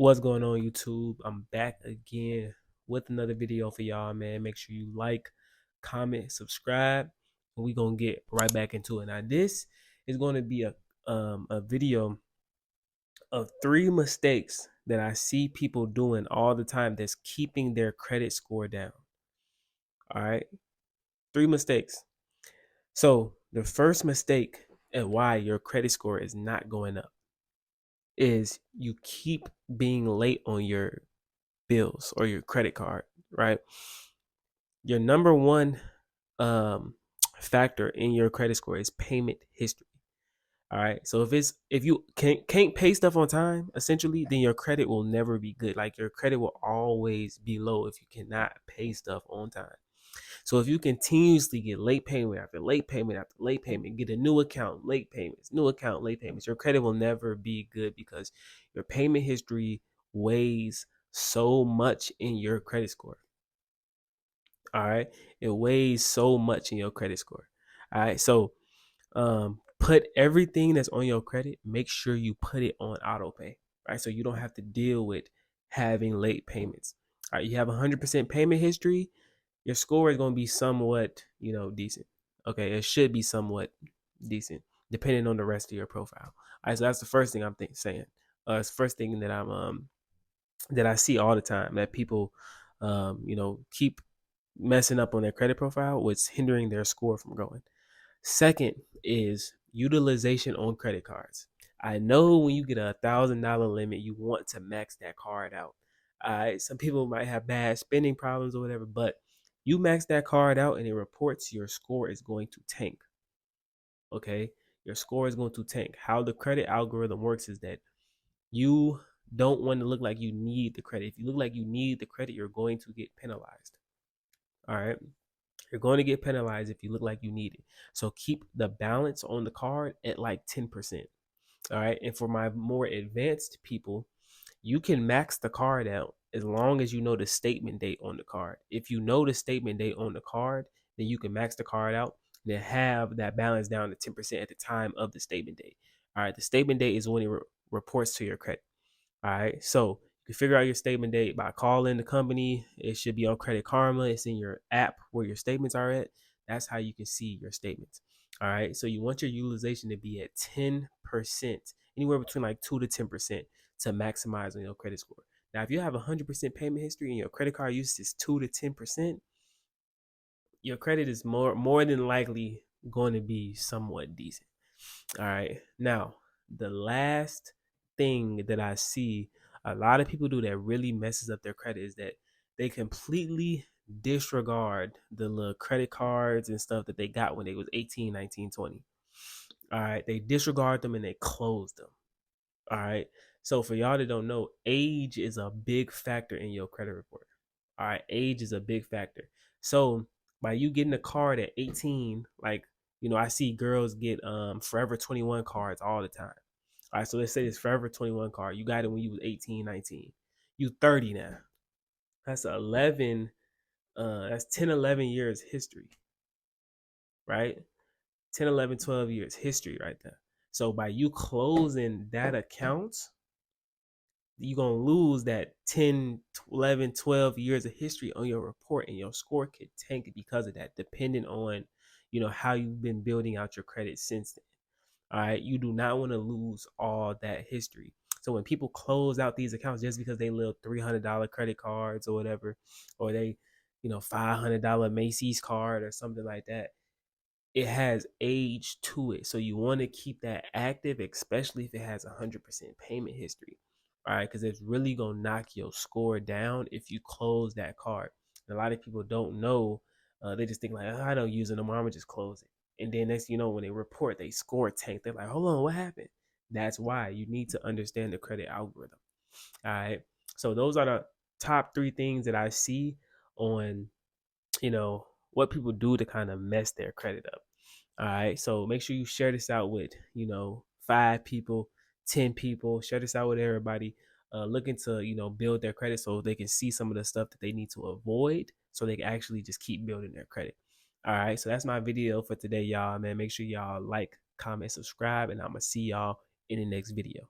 What's going on, YouTube? I'm back again with another video for y'all, man. Make sure you like, comment, subscribe, and we gonna get right back into it. Now, this is going to be a video of 3 mistakes that I see people doing all the time that's keeping their credit score down. All right, 3 mistakes. So the first mistake and why your credit score is not going up is you keep being late on your bills or your credit card, right? Your number one um, factor in your credit score is payment history. All right. So if you can't pay stuff on time, essentially, then your credit will never be good. Like your credit will always be low if you cannot pay stuff on time. So if you continuously get late payment after late payment after late payment, get a new account, late payments, new account, late payments, your credit will never be good because your payment history weighs so much in your credit score. All right. It weighs so much in your credit score. All right. So put everything that's on your credit, make sure you put it on auto pay. Right. So you don't have to deal with having late payments. All right. You have 100% payment history. Your score is going to be somewhat, decent. Okay. It should be somewhat decent depending on the rest of your profile. All right. So that's the first thing I'm saying. It's the first thing that that I see all the time that people, keep messing up on their credit profile, what's hindering their score from going. Second is utilization on credit cards. I know when you get $1,000 limit, you want to max that card out. Some people might have bad spending problems or whatever, but you max that card out and it reports your score is going to tank. Okay, your score is going to tank. How the credit algorithm works is that you don't want to look like you need the credit. If you look like you need the credit, you're going to get penalized. All right. You're going to get penalized if you look like you need it. So keep the balance on the card at like 10%. All right. And for my more advanced people, you can max the card out as long as you know the statement date on the card. If you know the statement date on the card, then you can max the card out and then have that balance down to 10% at the time of the statement date. All right. The statement date is when it reports to your credit. All right. So you can figure out your statement date by calling the company. It should be on Credit Karma. It's in your app where your statements are at. That's how you can see your statements. All right. So you want your utilization to be at 10%, anywhere between like 2 to 10% to maximize on your credit score. Now, if you have 100% payment history and your credit card use is 2 to 10%, your credit is more than likely going to be somewhat decent. All right. Now, the last thing that I see a lot of people do that really messes up their credit is that they completely disregard the little credit cards and stuff that they got when they was 18, 19, 20. All right. They disregard them and they close them. All right. So for y'all that don't know, age is a big factor in your credit report. All right. Age is a big factor. So by you getting a card at 18, like, I see girls get Forever 21 cards all the time. All right. So let's say this Forever 21 card. You got it when you was 18, 19. You 30 now. That's 11, that's 10, 11 years history, right? 10, 11, 12 years history right there. So by you closing that account, you're going to lose that 10, 11, 12 years of history on your report, and your score could tank because of that, depending on, how you've been building out your credit since then. All right. You do not want to lose all that history. So when people close out these accounts just because they live $300 credit cards or whatever, or they, $500 Macy's card or something like that, it has age to it. So you want to keep that active, especially if it has 100% payment history. All right, because it's really gonna knock your score down if you close that card. And a lot of people don't know. They just think like, oh, I don't use it no more. I'm gonna just close it. And then next, when they report they score tank, they're like, hold on, what happened? That's why you need to understand the credit algorithm. All right. So those are the top 3 things that I see on, what people do to kind of mess their credit up. All right. So make sure you share this out with, 5 people, 10 people. Share this out with everybody looking to, build their credit so they can see some of the stuff that they need to avoid so they can actually just keep building their credit. All right. So that's my video for today, y'all, man. Make sure y'all like, comment, subscribe, and I'm going to see y'all in the next video.